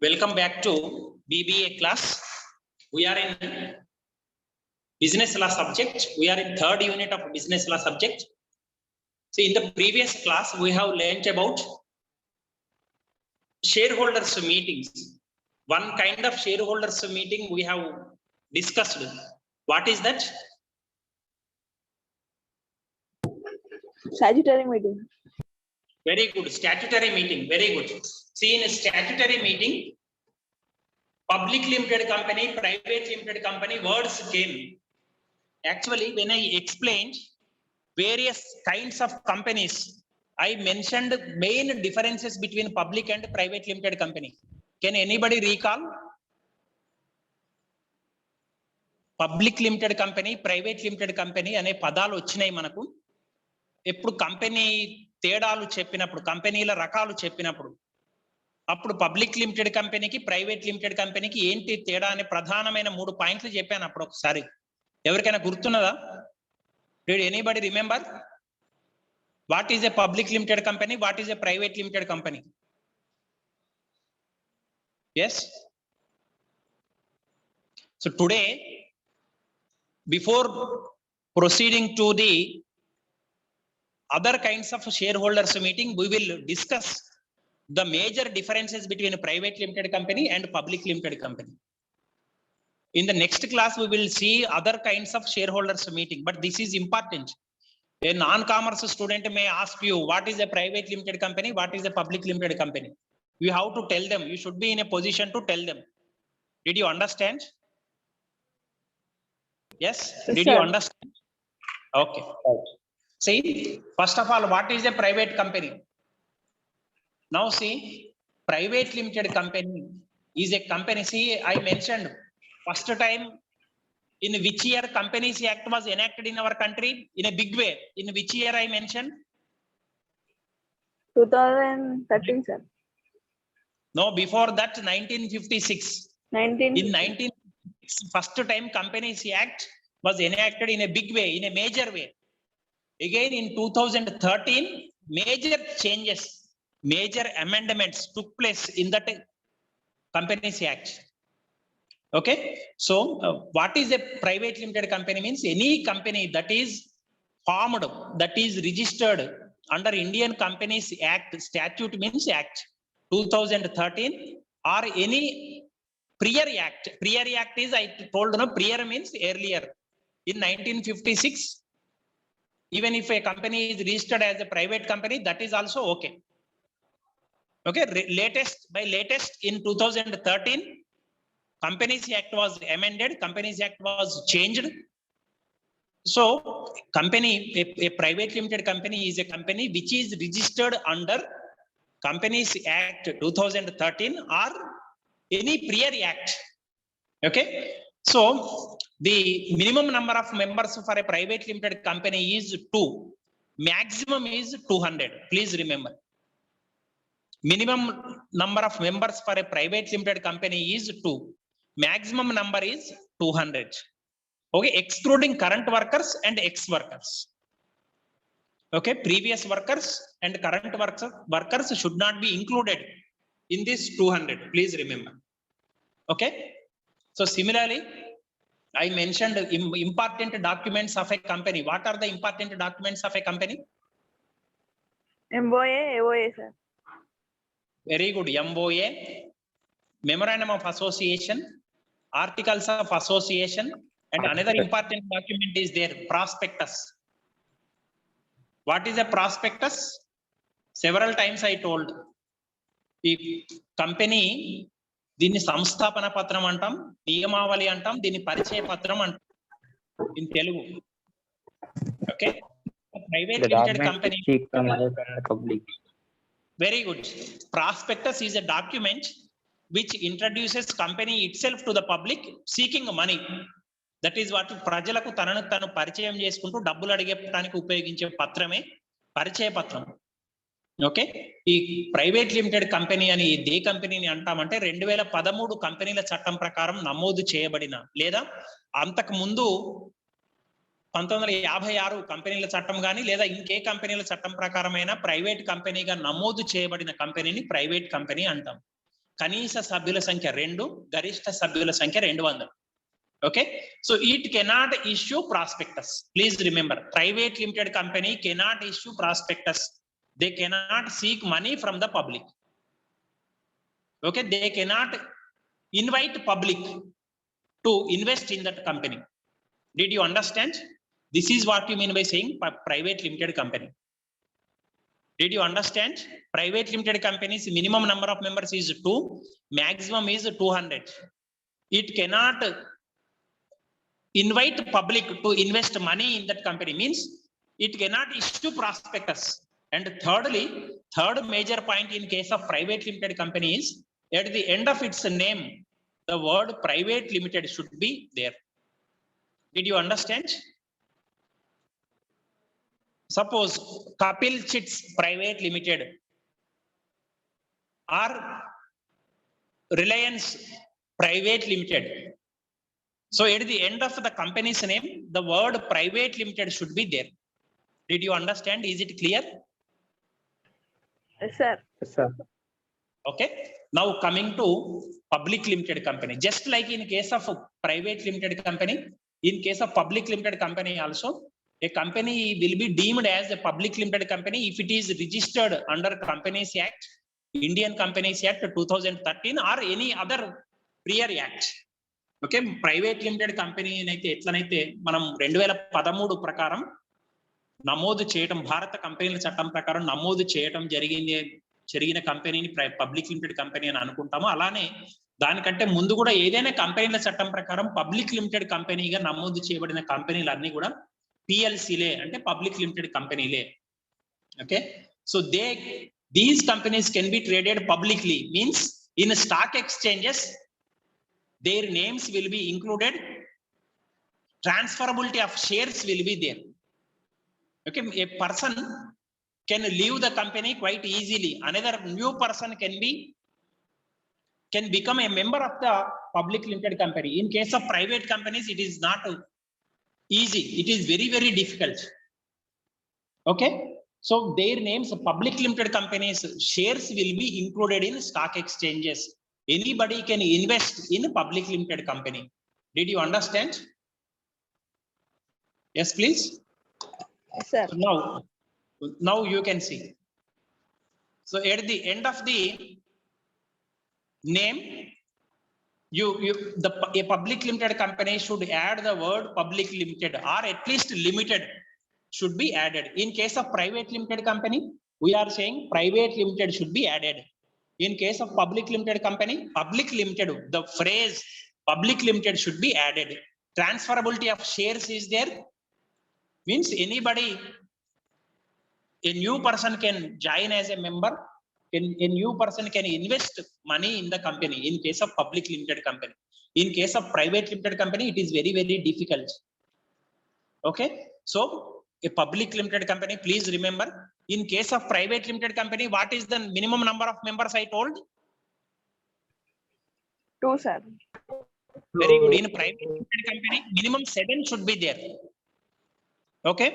Welcome back to BBA class. We are in business law subject. We are in third unit of business law subject. See, in the previous class, we have learnt about shareholders meetings. One kind of shareholders meeting we have discussed. What is that? Statutory meeting. Very good. Statutory meeting. Very good. See, in a statutory meeting, public limited company, private limited company, words came. Actually, when I explained various kinds of companies, I mentioned main differences between public and private limited company. Can anybody recall? Public limited company, private limited company అనే పదాలు వచ్చినాయి మనకు. ఎప్పుడు company తేడాలు చెప్పినప్పుడు, కంపెనీల రకాలు చెప్పినప్పుడు, అప్పుడు పబ్లిక్ లిమిటెడ్ కంపెనీకి ప్రైవేట్ లిమిటెడ్ కంపెనీకి ఏంటి తేడా అనే ప్రధానమైన 3 పాయింట్లు చెప్పాను అప్పుడు ఒకసారి. ఎవరికైనా గుర్తున్నదా? Did anybody remember? What is a public limited company? What is a private limited company? Yes. So today, before proceeding to the other kinds of shareholders meeting, we will discuss the major differences between a private limited company and public limited company. In the next class, we will see other kinds of shareholders meeting, but this is important. A non-commerce student may ask you, what is a private limited company? What is a public limited company? You have to tell them. You should be in a position to tell them. Did you understand? Yes? Did you understand? Okay. See, first of all, what is a private company? Now see, private limited company is a company. See, I mentioned first time in which year Companies Act was enacted in our country in a big way. In which year I mentioned? 2013, sir. No, before that 1956. 19. In 1956, first time Companies Act was enacted in a big way, in a major way. Again in 2013, major changes, major amendments took place in that Companies Act. Okay, so what is a private limited company? Means any company that is formed, that is registered under Indian Companies Act, statute means Act 2013, or any prior act. Prior act is, I told no, prior means earlier. In 1956, even if a company is registered as a private company, that is also okay. Okay, by latest in 2013, Companies Act was amended, Companies Act was changed. So company, a private limited company is a company which is registered under Companies Act 2013 or any prior act. Okay, so the minimum number of members for a private limited company is 2, maximum is 200. Please remember, minimum number of members for a private limited company is 2, maximum number is 200. Okay, excluding current workers and ex-workers. Okay, previous workers and current workers should not be included in this 200. Please remember. Okay, so similarly, I mentioned important documents of a company. What are the important documents of a company? MOA, AOA, sir. Very good. MOA, Memorandum of Association, Articles of Association, and another important document is there, prospectus. What is a prospectus? Several times I told, the company, దీన్ని సంస్థాపన పత్రం అంటాం, నియమావళి అంటాం, దీన్ని పరిచయ పత్రం అంటాం in Telugu. Okay, a private limited company. Very good. Prospectus is a document which introduces company itself to the public seeking money. That is what ప్రజలకు తనను తను పరిచయం చేసుకుంటూ డబ్బులు అడిగేటానికి ఉపయోగించే పత్రమే పరిచయ పత్రం. ఓకే, ఈ ప్రైవేట్ లిమిటెడ్ కంపెనీ అని ఏ కంపెనీని అంటామంటే 2013 కంపెనీల చట్టం ప్రకారం నమోదు చేయబడిన, లేదా అంతకు ముందు 1956 కంపెనీల చట్టం కానీ లేదా ఇంకే కంపెనీల చట్టం ప్రకారమైన ప్రైవేట్ కంపెనీగా నమోదు చేయబడిన కంపెనీని ప్రైవేట్ కంపెనీ అంటాం. కనీస సభ్యుల సంఖ్య 2, గరిష్ట సభ్యుల సంఖ్య 200. Okay, so it cannot issue prospectus. Please remember, private limited company cannot issue prospectus. They cannot seek money from the public. Okay, they cannot invite public to invest in that company. Did you understand? This is what you mean by saying private limited company. Did you understand? Private limited companies minimum number of members is 2, maximum is 200. It cannot invite public to invest money in that company, means it cannot issue prospectus. And thirdly, third major point in case of private limited company is at the end of its name, the word private limited should be there. Did you understand? Suppose Kapil Chits Private Limited or Reliance Private Limited. So at the end of the company's name, the word private limited should be there. Did you understand? Is it clear? Yes, sir. Yes, sir. Okay. Now coming to public limited company, just like in case of private limited company, in case of public limited company also, a company will be deemed as a public limited company if it is registered under Companies Act, Indian Companies Act 2013 or any other prior act. Okay, private limited company అయితే ఎట్లనైతే మనం 2013 ప్రకారం నమోదు చేయటం, భారత కంపెనీల చట్టం ప్రకారం నమోదు చేయటం జరిగిన కంపెనీని పబ్లిక్ లిమిటెడ్ కంపెనీ అని అనుకుంటాము. అలానే దానికంటే ముందు కూడా ఏదైనా కంపెనీల చట్టం ప్రకారం పబ్లిక్ లిమిటెడ్ కంపెనీగా నమోదు చేయబడిన కంపెనీలు అన్ని కూడా పిఎల్సీలే, అంటే పబ్లిక్ లిమిటెడ్ కంపెనీలే. Okay, so these companies can be traded publicly, means in stock exchanges their names will be included, transferability of shares will be there. Okay, a person can leave the company quite easily, another new person can become a member of the public limited company. In case of private companies, it is not easy, it is very, very difficult. Okay, so their names, public limited companies shares will be included in stock exchanges. Anybody can invest in a public limited company. Did you understand? Yes, please. Yes, sir. So now you can see. So at the end of the name, a public limited company should add the word public limited, or at least limited should be added. In case of private limited company, we are saying private limited should be added. In case of public limited company, public limited, the phrase public limited should be added. Transferability of shares is there, means anybody, a new person can join as a member, a new person can invest money in the company in case of public limited company. In case of private limited company, it is very, very difficult. Okay, so a public limited company, please remember, in case of private limited company, what is the minimum number of members I told? 2, sir. Very good. In private limited company, minimum 7 should be there. Okay,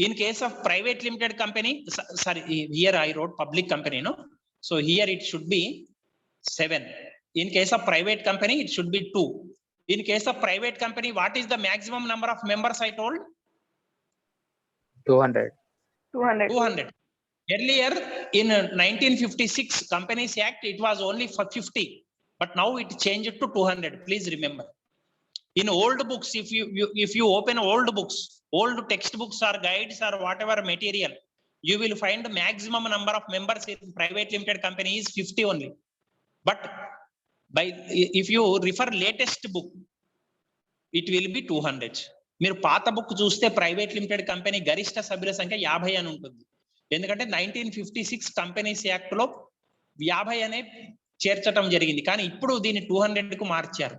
in case of private limited company, sorry, here I wrote public company, no? So here it should be 7. In case of private company, it should be 2. In case of private company, what is the maximum number of members I told? 200. 200. Earlier in 1956 Companies Act, it was only for 50, but now it changed to 200. Please remember. In old books, if you open old books, old textbooks or guides or whatever material, you will find the maximum number of members in private limited company is 50 only. But if you refer latest book, it will be 200. మీరు పాత book చూస్తే private limited company గరిష్ట సభ్యుల సంఖ్య 50 అని ఉంటుంది. ఎందుకంటే 1956 companies act లో 50 అనే చేర్చడం జరిగింది, కానీ ఇప్పుడు దీన్ని 200 కు మార్చారు.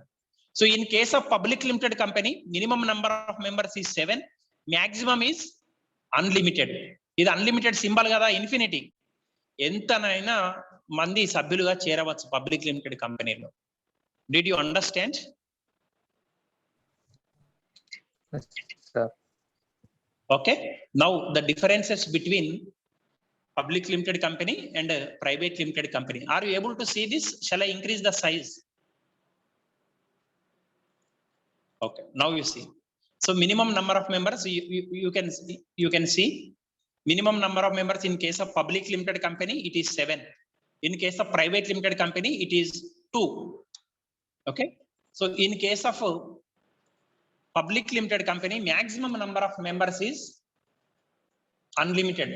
So in case of public limited company, minimum number of members is 7, maximum is unlimited. ఇది అన్లిమిటెడ్ సింబల్ కదా, ఇన్ఫినిటీ, ఎంతనైనా మంది సభ్యులుగా చేరవచ్చు పబ్లిక్ లిమిటెడ్ కంపెనీలో. Did you understand? Sir. Okay, now the differences between public limited company and a private limited company. Are you able to see this? Shall I increase the size? Okay, now you see. So minimum number of members, you can see minimum number of members in case of public limited company, it is 7. In case of private limited company, it is 2. Okay. So in case of public limited company, maximum number of members is unlimited.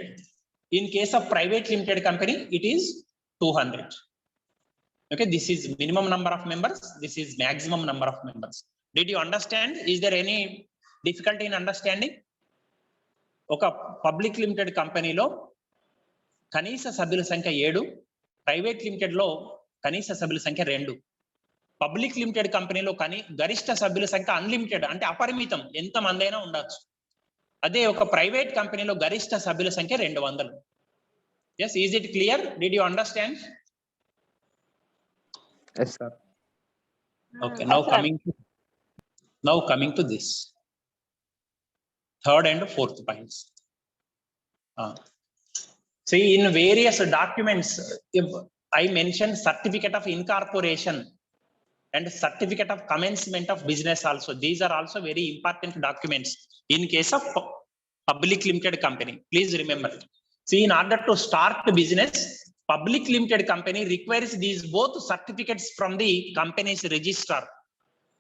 In case of private limited company, it is 200. Okay, this is minimum number of members. This is maximum number of members. Did you understand? Is there any difficulty in understanding? ఒక public limited కంపెనీలో కనీస సభ్యుల సంఖ్య 7, private limited లో కనీస సభ్యుల సంఖ్య 2. Public limited కంపెనీలో గరిష్ట సభ్యుల సంఖ్య అన్లిమిటెడ్, అంటే అపరిమితం, ఎంత మంది అయినా ఉండొచ్చు. అదే ఒక ప్రైవేట్ కంపెనీలో గరిష్ట సభ్యుల సంఖ్య 200. Yes, is it clear? Did you understand? Yes, sir. Okay, now coming to this third and fourth points. See, in various documents, if I mentioned certificate of incorporation and certificate of commencement of business also. These are also very important documents in case of public limited company. Please remember. See, in order to start business, public limited company requires these both certificates from the company's registrar.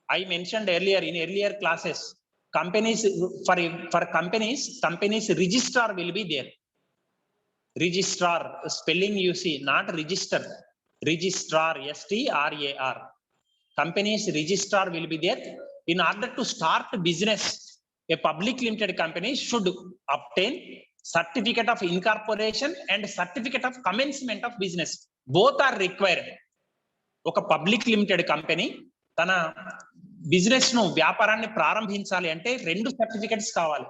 I mentioned earlier in earlier classes, companies for companies registrar will be there. Registrar spelling you see, not register. Registrar, STRAR. Companies registrar will be there. In order to start business, a public limited company should obtain certificate of incorporation and certificate of commencement of business. Both are required. ఒక public limited company తన business ను, వ్యాపారాన్ని ప్రారంభించాలి అంటే 2 certificates కావాలి.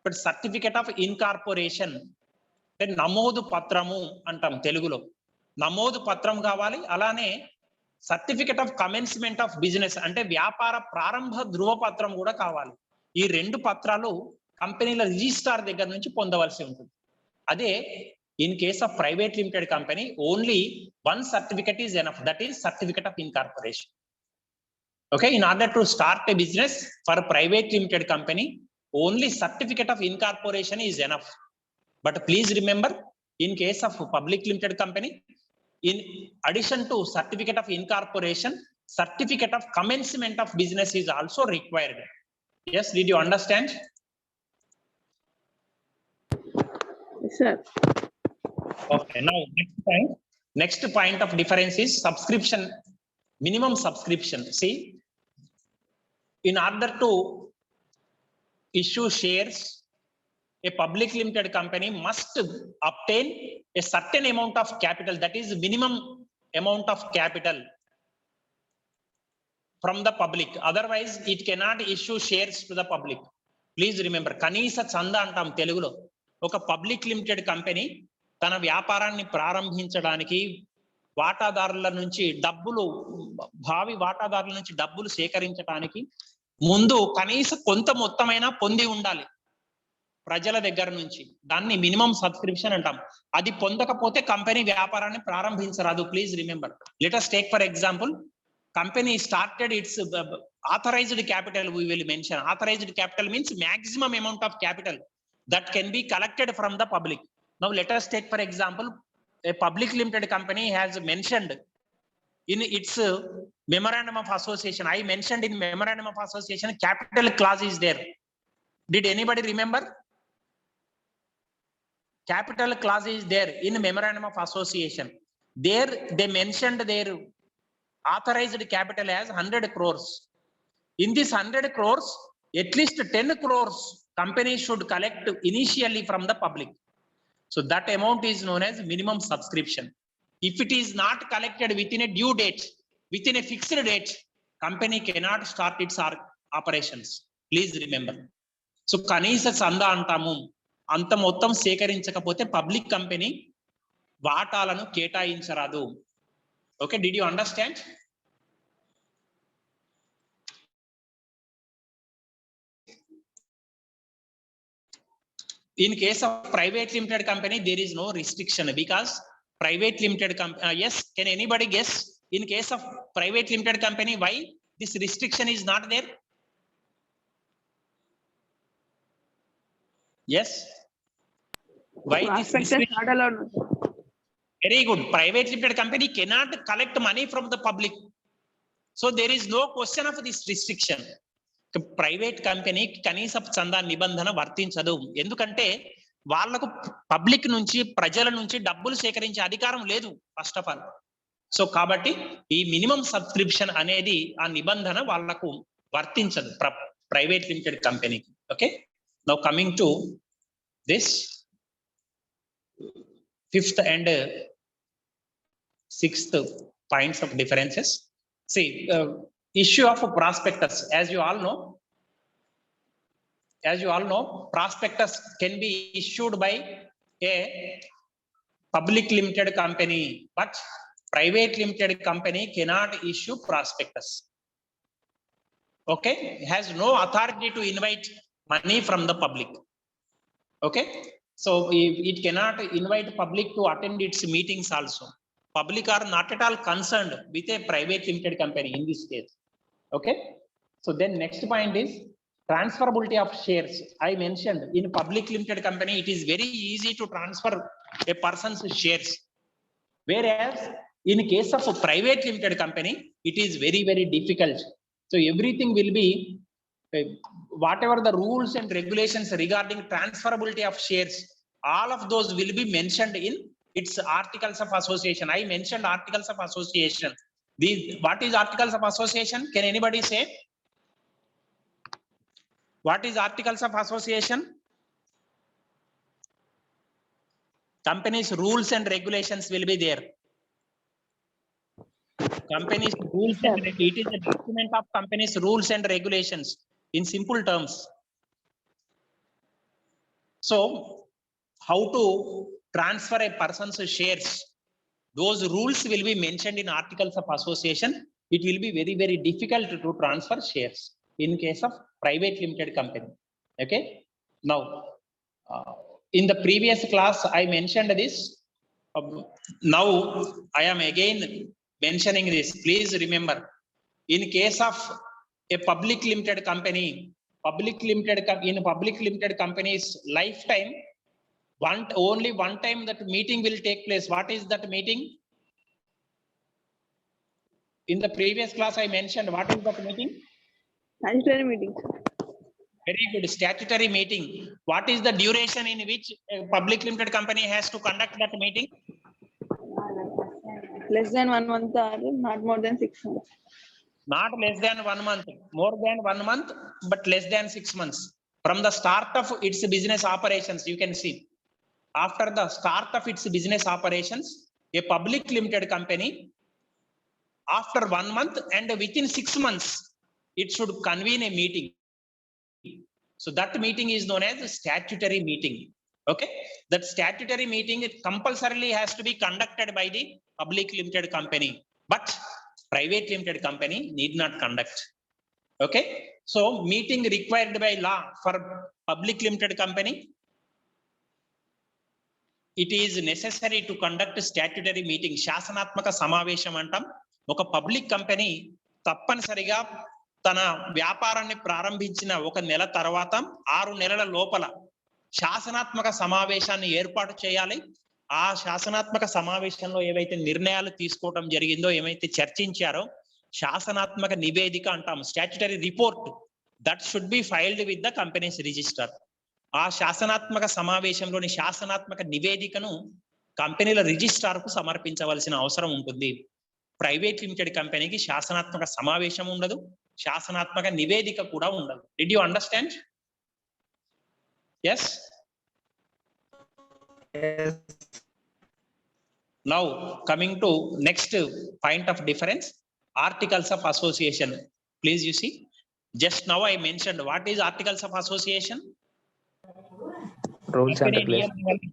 But certificate of incorporation అంటే నమోదు పత్రము అంటాం తెలుగులో, నమోదు పత్రం కావాలి. అలానే certificate of commencement of business అంటే వ్యాపార ప్రారంభ ధృవపత్రం కూడా కావాలి. ఈ 2 పత్రాలు కంపెనీల రిజిస్ట్రార్ దగ్గర నుంచి పొందవలసి ఉంటుంది. అదే in case of private limited company, only one certificate is enough, that is certificate of incorporation. Okay, in order to start a business for a private limited company, only certificate of incorporation is enough. But please remember, in case of public limited company, in addition to certificate of incorporation, certificate of commencement of business is also required. Yes, did you understand? Yes, sir. Okay, now next point of difference is subscription, minimum subscription. See, in order to issue shares, a public limited company must obtain a certain amount of capital, that is minimum amount of capital from the public. Otherwise, it cannot issue shares to the public. Please remember, kanisa chanda antam telugulo. ఒక public limited company తన వ్యాపారాన్ని ప్రారంభించడానికి వాటాదారుల నుంచి డబ్బులు, భావి వాటాదారుల నుంచి డబ్బులు సేకరించడానికి ముందు కనీస కొంత మొత్తమైనా పొంది ఉండాలి ప్రజల దగ్గర నుంచి. దాన్ని మినిమం సబ్స్క్రిప్షన్ అంటాం. అది పొందకపోతే కంపెనీ వ్యాపారాన్ని ప్రారంభించరాదు. Please remember. Let us take for example, company started its authorized capital. We will mention authorized capital means maximum amount of capital that can be collected from the public. Now let us take for example, a public limited company has mentioned in its memorandum of association. I mentioned in memorandum of association, capital clause is there. Did anybody remember? Capital clause is there in memorandum of association. There they mentioned their authorized capital as 100 crores. In this 100 crores, at least 10 crores company should collect initially from the public. So that amount is known as minimum subscription. If it is not collected within a due date, within a fixed date, company cannot start its operations. Please remember. So kanisa chanda antamu, anta mottam సేకరించకపోతే public company వాటాలను కేటాయించరాదు. Okay, did you understand? In case of private limited company, there is no restriction because private limited company, yes, can anybody guess? In case of private limited company, why this restriction is not there? Yes. Why this Prospectus restriction? not allowed. Very good. Private limited company cannot collect money from the public. So there is no question of this restriction. Private కంపెనీకి కనీస చందా నిబంధన వర్తించదు. ఎందుకంటే వాళ్ళకు public నుంచి ప్రజల నుంచి డబ్బులు సేకరించే అధికారం లేదు ఫస్ట్ ఆఫ్ ఆల్. సో కాబట్టి ఈ మినిమం సబ్స్క్రిప్షన్ అనేది ఆ నిబంధన వాళ్లకు వర్తించదు ప్రైవేట్ లిమిటెడ్ కంపెనీకి. Okay, now coming to this fifth and sixth points of differences. See, issue of a prospectus, as you all know, prospectus can be issued by a public limited company, but private limited company cannot issue prospectus. Okay, has no authority to invite money from the public. Okay, so it cannot invite public to attend its meetings also. Public are not at all concerned with a private limited company in this case. Okay, so then next point is transferability of shares. I mentioned in public limited company it is very easy to transfer a person's shares, whereas in case of a private limited company it is very difficult. So everything will be whatever the rules and regulations regarding transferability of shares, all of those will be mentioned in its articles of association. I mentioned articles of association. What is articles of association? Can anybody say? What is articles of association? Companies rules and regulations will be there. Companies rules and it is a document of companies rules and regulations in simple terms. So how to transfer a person's shares, those rules will be mentioned in articles of association. It will be very difficult to transfer shares in case of private limited company. Okay, now in the previous class I mentioned this. Now I am again mentioning this. Please remember, in case of a public limited company, in public limited company's lifetime, only one time that meeting will take place. What is that meeting? In the previous class I mentioned, what is that meeting? Statutory meeting. Very good, statutory meeting. What is the duration in which a public limited company has to conduct that meeting? Less than 1 month or not more than 6 months. Not less than 1 month, more than 1 month, but less than 6 months. From the start of its business operations, you can see. After the start of its business operations, a public limited company, after 1 month and within 6 months, it should convene a meeting. So that meeting is known as a statutory meeting. Okay, that statutory meeting it compulsorily has to be conducted by the public limited company, but private limited company need not conduct. Okay, so meeting required by law for public limited company, it is necessary to conduct statutory meeting. శాసనాత్మక సమావేశం అంటాం. ఒక public company తప్పనిసరిగా తన వ్యాపారాన్ని ప్రారంభించిన 1 నెల తర్వాత 6 నెలల లోపల శాసనాత్మక సమావేశాన్ని ఏర్పాటు చేయాలి. ఆ శాసనాత్మక సమావేశంలో ఏవైతే నిర్ణయాలు తీసుకోవడం జరిగిందో, ఏమైతే చర్చించారో శాసనాత్మక నివేదిక అంటాం, statutory report, that should be filed with the companies register. ఆ శాసనాత్మక సమావేశంలోని శాసనాత్మక నివేదికను కంపెనీల రిజిస్ట్రార్ కు సమర్పించవలసిన అవసరం ఉంటుంది. ప్రైవేట్ లిమిటెడ్ కంపెనీకి శాసనాత్మక సమావేశం ఉండదు, శాసనాత్మక నివేదిక కూడా ఉండదు. Did you understand? Yes. Yes. Now coming to next point of difference, articles of association. Please you see, just now I mentioned what is articles of association. Rules and regulations.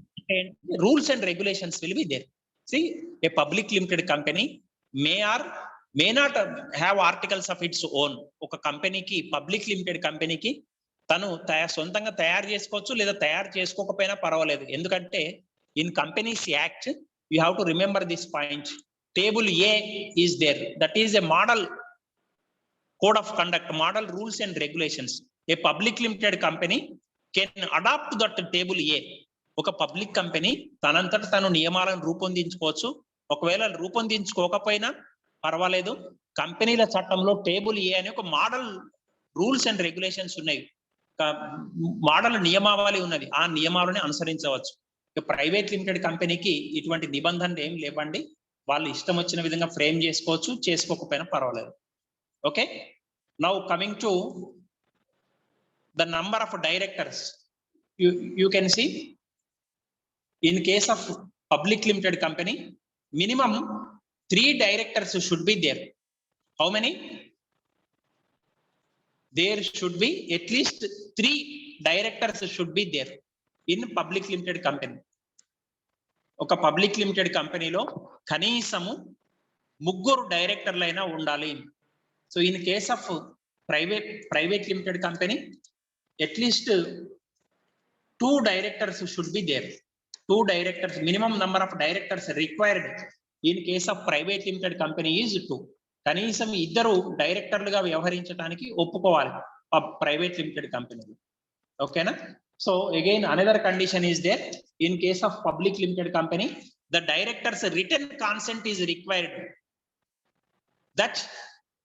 Rules and regulations will be there. See, a public limited company may or may not have articles of its own. ఒక కంపెనీకి, public limited కంపెనీకి తను సొంతంగా తయారు చేసుకోవచ్చు లేదా తయారు చేసుకోకపోయినా పర్వాలేదు. ఎందుకంటే in companies act you have to remember this point. Table A is there, that is a model code of conduct, model rules and regulations. A public limited company can adopt that table A. ఒక public company తనంతట తను నియమాలను రూపొందించుకోవచ్చు. ఒకవేళ రూపొందించుకోకపోయినా పర్వాలేదు, కంపెనీల చట్టంలో table ఏ అనే ఒక మోడల్ రూల్స్ అండ్ రెగ్యులేషన్స్ ఉన్నాయి, మోడల్ నియమావళి ఉన్నది. ఆ నియమాలని అనుసరించవచ్చు. ప్రైవేట్ లిమిటెడ్ కంపెనీకి ఇటువంటి నిబంధనలు ఏం లేవండి. వాళ్ళు ఇష్టం వచ్చిన విధంగా ఫ్రేమ్ చేసుకోవచ్చు, చేసుకోకపోయినా పర్వాలేదు. Okay, now coming to the number of directors, you can see in case of public limited company minimum 3 directors should be there. How many? There should be at least 3 directors should be there in public limited company. ఒక public limited కంపెనీలో కనీసము 3 డైరెక్టర్లైనా ఉండాలి. So in case of private limited company at least 2 directors should be there. 2 directors, minimum number of directors required in case of private limited company is 2. కనీసం 2 డైరెక్టర్లుగా వ్యవహరించడానికి ఒప్పుకోవాలి private limited కంపెనీలో. ఓకేనా? So again another condition is there. In case of public limited company the directors written consent is required. That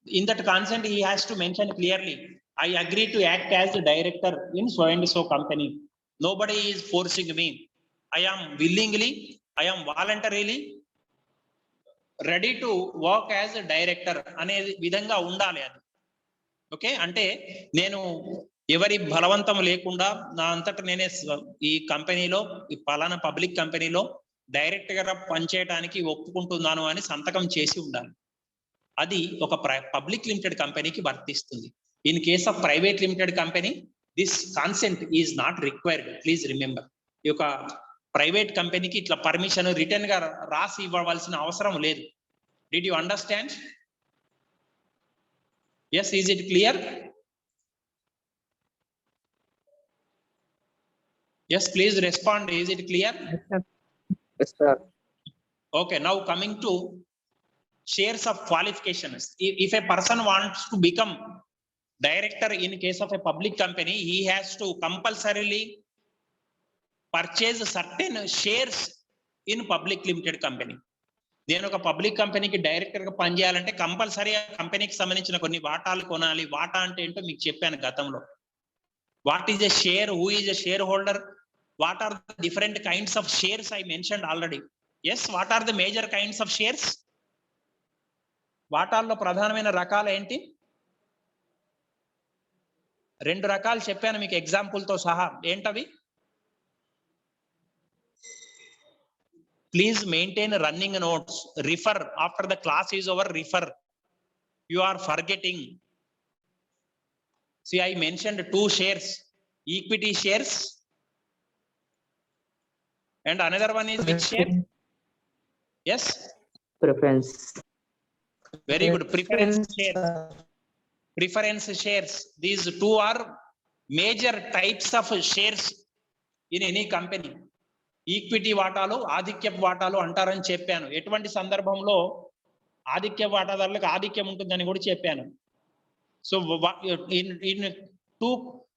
in that consent he has to mention clearly, I agree to act as the director in so and so company. Nobody is forcing me. I am willingly, I am voluntarily ready to work as a director అనే విధంగా ఉండాలి అది. Okay, అంటే నేను ఎవరి బలవంతం లేకుండా నా అంతటా నేనే ఈ కంపెనీలో, ఈ పలానా పబ్లిక్ కంపెనీలో డైరెక్ట్ గా పనిచేయడానికి ఒప్పుకుంటున్నాను అని సంతకం చేసి ఉండాలి. అది ఒక పబ్లిక్ లిమిటెడ్ కంపెనీకి వర్తిస్తుంది. In case of private limited company this consent is not required. Please remember, ఈ యొక్క ప్రైవేట్ కంపెనీకి ఇట్లా పర్మిషన్ రిటర్న్ గా రాసి ఇవ్వవలసిన అవసరం లేదు. Did you understand? Yes, is it clear? Yes, please respond. Is it clear? Yes, sir. Okay, now coming to shares of qualifications. If a person wants to become director in case of a public company, he has to compulsorily purchase certain shares in public limited company. నేను ఒక public కంపెనీకి director గా పనిచేయాలంటే compulsory ఆ కంపెనీకి సంబంధించిన కొన్ని వాటాలు కొనాలి. వాటా అంటే ఏంటో మీకు చెప్పాను గతంలో. What is a share, who is a share holder, what are the different kinds of shares I mentioned already. Yes, what are the major kinds of shares? వాటాల్లో ప్రధానమైన రకాలు ఏంటి? 2 రకాలు చెప్పాను మీకు ఎగ్జాంపుల్ తో సహా. ఏంటవి? Please maintain running notes. Refer after the class is over. Refer, you are forgetting. See, I mentioned 2 shares, equity shares and another one is which share? Yes, Preference. very good. Preference shares. Preference shares. These 2 are major types of shares in any company. Equity వాటాలు, ఆధిక్యపు వాటాలు అంటారని చెప్పాను. ఎటువంటి సందర్భంలో ఆధిక్య వాటాదారులకు ఆధిక్యం ఉంటుందని కూడా చెప్పాను. So in 2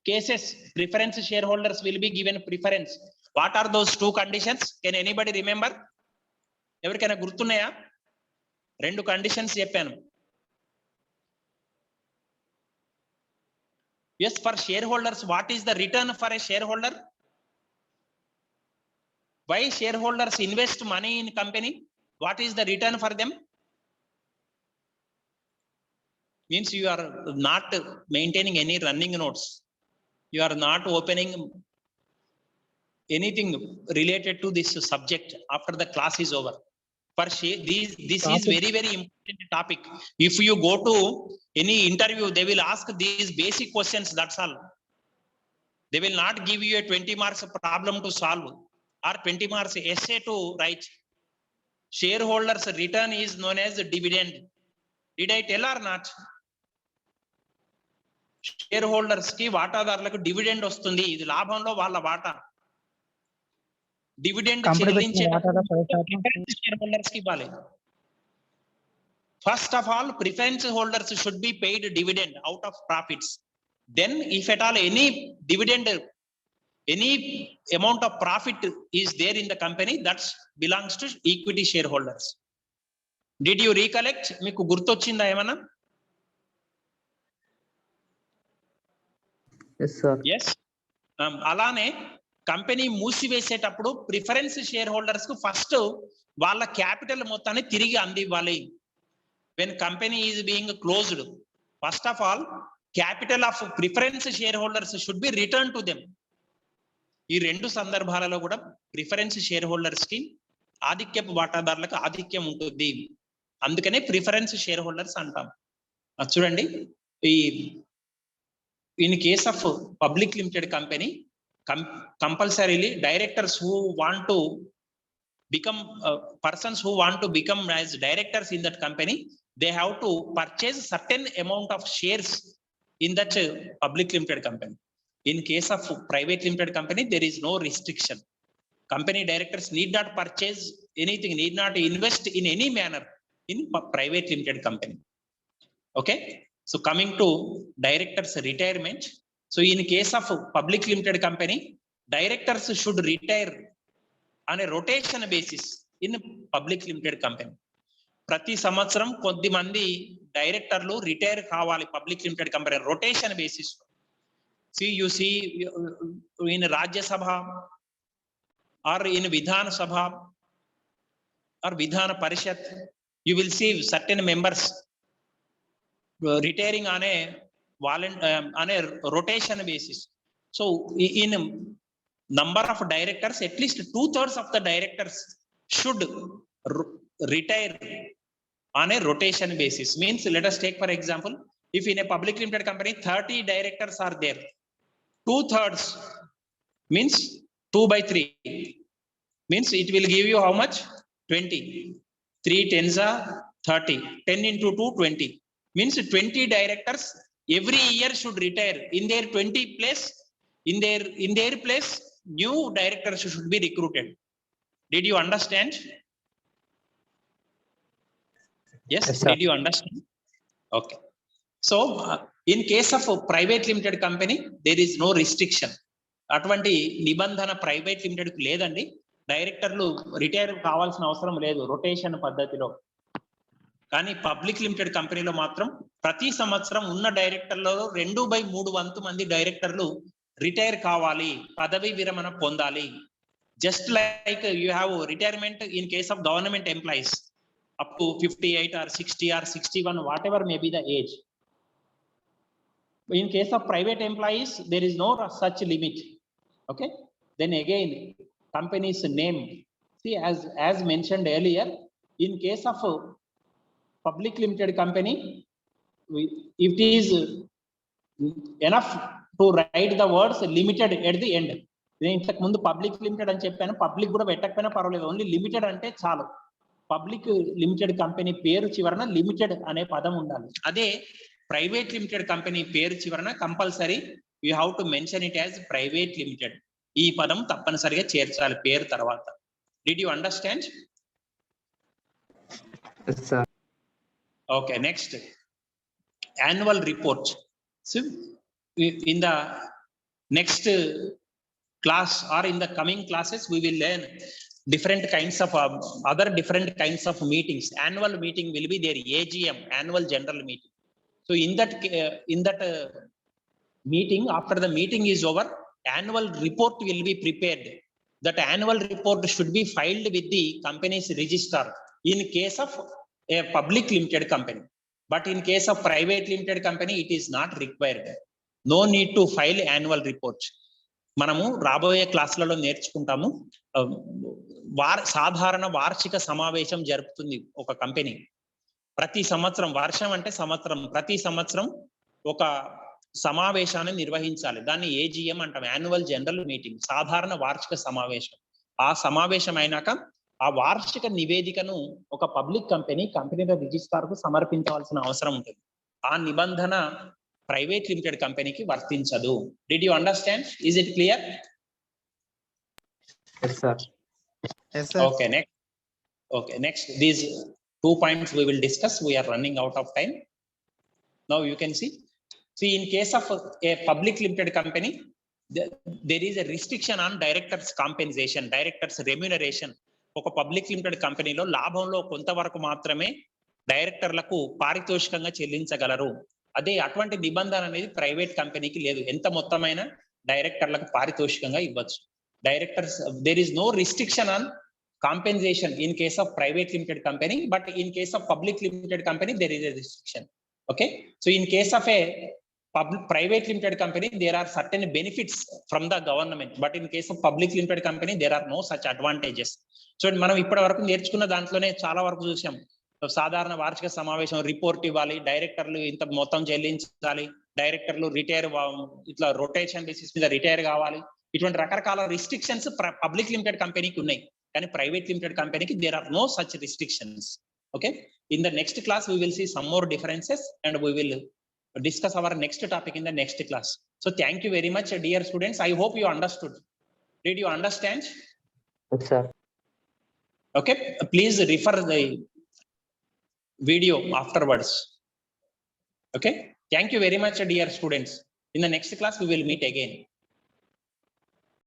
cases, preference shareholders will be given preference. What are those 2 conditions? Can anybody remember? ఎవరికైనా గుర్తున్నాయా? 2 కండిషన్స్ చెప్పాను. Yes, for shareholders, what is the return for a shareholder? Why shareholders invest money in company? What is the return for them? Means you are not maintaining any running notes. You are not opening anything related to this subject after the class is over. For this is very, very important topic. If you go to any interview, they will ask these basic questions, that's all. They will not give you a 20 marks problem to solve or 20 marks essay to write. Shareholders return is known as dividend. Did I tell or not? Share holders కి వాటాదారులకు dividend వస్తుంది, ఇది లాభంలో వాళ్ళ వాటా. Dividend company చెల్లించే పెట్టిన వాటాలో 10%. Share holders కి ఇవ్వాలి. First of all, preference holders should be paid dividend out of profits. Then if at all any dividend, any amount of profit is there in the company, that belongs to equity shareholders. Did you recollect? Meeku gurtochinda emana? Yes, sir. Yes. అలానే company మూసివేసేటప్పుడు preference share holders కు first వాళ్ళ capital మొత్తాన్ని తిరిగి అందివ్వాలి. When company is being closed, first of all, capital of preference shareholders should be returned to them. ఈ రెండు సందర్భాలలో కూడా preference share holders కి ఆధిక్యపు వాటాదారులకు ఆధిక్యం ఉంటుంది, అందుకనే ప్రిఫరెన్స్ షేర్ హోల్డర్స్ అంటాం. చూడండి, ఈ in case of public limited company, compulsorily directors who want to become persons who want to become as directors in that company, they have to purchase certain amount of shares in that public limited company. In case of private limited company, there is no restriction. Company directors need not purchase anything, need not invest in any manner in private limited company. Okay, so coming to directors retirement, so in case of public limited company, directors should retire on a rotation basis in public limited company. ప్రతి సంవత్సరం కొద్ది మంది డైరెక్టర్లు retire కావాలి public limited company rotation basis. You see in Rajya Sabha or in Vidhan Sabha or Vidhan Parishad, you will see certain members retiring on a rotation basis. So in number of directors, at least 2/3 of the directors should retire on a rotation basis. Means, let us take for example, if in a public limited company 30 directors are there, 2/3 means 2/3 means it will give you how much? 20. 3 10s are 30. 10 into 2 20 means 20 directors every year should retire. In their 20 place, in their place, new directors should be recruited. Did you understand? Yes, Yes, sir. did you understand? Okay. So in case of a private limited company, there is no restriction. అటువంటి నిబంధన private limited కు లేదండి. డైరెక్టర్లు retire కావాల్సిన అవసరం లేదు rotation పద్ధతిలో. కానీ పబ్లిక్ లిమిటెడ్ కంపెనీలో మాత్రం ప్రతి సంవత్సరం ఉన్న డైరెక్టర్లలో 2/3 వంతు మంది డైరెక్టర్లు రిటైర్ కావాలి, పదవి విరమణ పొందాలి. Just like you have retirement in case of government employees up to 58 or 60 or 61, what ever may be the age. In case of private employees, there is no such limit. Okay, then again company's name, see as mentioned earlier, in case of public limited company, if it is enough to write the words limited at the end. నేను ఇంతకు ముందు public limited అని చెప్పాను, public కూడా పెట్టకపోయినా పర్వాలేదు, only limited అంటే చాలు. పబ్లిక్ లిమిటెడ్ కంపెనీ పేరు చివరన లిమిటెడ్ అనే పదం ఉండాలి. అదే ప్రైవేట్ లిమిటెడ్ కంపెనీ పేరు చివరన compulsory you have to mention it as private limited. ఈ పదం తప్పనిసరిగా చేర్చాలి పేరు తర్వాత. Did you understand? Yes, sir. Okay, next, annual report. So in the next class or in the coming classes, we will learn different kinds of other different kinds of meetings. Annual meeting will be there, AGM, annual general meeting. So in that meeting, after the meeting is over, annual report will be prepared. That annual report should be filed with the company's register in case of a public limited company. But in case of private limited company, it is not required. No need to file annual report. మనము రాబోయే క్లాసులలో నేర్చుకుంటాము. సాధారణ వార్షిక సమావేశం జరుపుతుంది ఒక company. ప్రతి సంవత్సరం, వర్షం అంటే సంవత్సరం, ప్రతి సంవత్సరం ఒక సమావేశాన్ని నిర్వహించాలి. దాన్ని ఏజిఎం అంటాం, యాన్యువల్ జనరల్ మీటింగ్, సాధారణ వార్షిక సమావేశం. ఆ సమావేశం అయినాక ఆ వార్షిక నివేదికను ఒక పబ్లిక్ కంపెనీ రిజిస్ట్రార్ కు సమర్పించవలసిన అవసరం ఉంటుంది. ఆ నిబంధన ప్రైవేట్ లిమిటెడ్ కంపెనీకి వర్తించదు. Did you understand? Is it clear? Yes, sir. Yes, sir. Okay, next. Okay, next. These 2 points we will discuss. We are running out of time. Now you can see. See, in case of a public limited company, there is a restriction on directors' compensation, directors' remuneration. ఒక public limited కంపెనీలో లాభంలో కొంతవరకు మాత్రమే డైరెక్టర్లకు పారితోషికంగా చెల్లించగలరు. అదే అటువంటి నిబంధన అనేది private కంపెనీకి లేదు. ఎంత మొత్తమైన డైరెక్టర్లకు పారితోషికంగా ఇవ్వచ్చు. Directors, there is no restriction on compensation in case of private limited company, but in case of public limited company there is a restriction. Okay, so in case of a private limited company there are certain benefits from the government, but in case of public limited company there are no such advantages. So మనం ఇప్పటి వరకు నేర్చుకున్న దాంట్లోనే చాలా వరకు చూసాం. సాధారణ వార్షిక సమావేశం రిపోర్ట్ ఇవ్వాలి, డైరెక్టర్లు ఇంత మొత్తం చెల్లించాలి, డైరెక్టర్లు రిటైర్ ఇట్లా రొటేషన్ బేసిస్ మీద రిటైర్ కావాలి, ఇటువంటి రకరకాల రిస్ట్రిక్షన్స్ పబ్లిక్ లిమిటెడ్ కంపెనీకి ఉన్నాయి. కానీ ప్రైవేట్ లిమిటెడ్ కంపెనీకి there are no such restrictions. Okay, in the next class we will see some more differences and we will discuss our next topic in the next class. So thank you very much, dear students. I hope you understood. Did you understand? Yes, sir. Okay, please refer the video afterwards. Okay, thank you very much, dear students. In the next class we will meet again.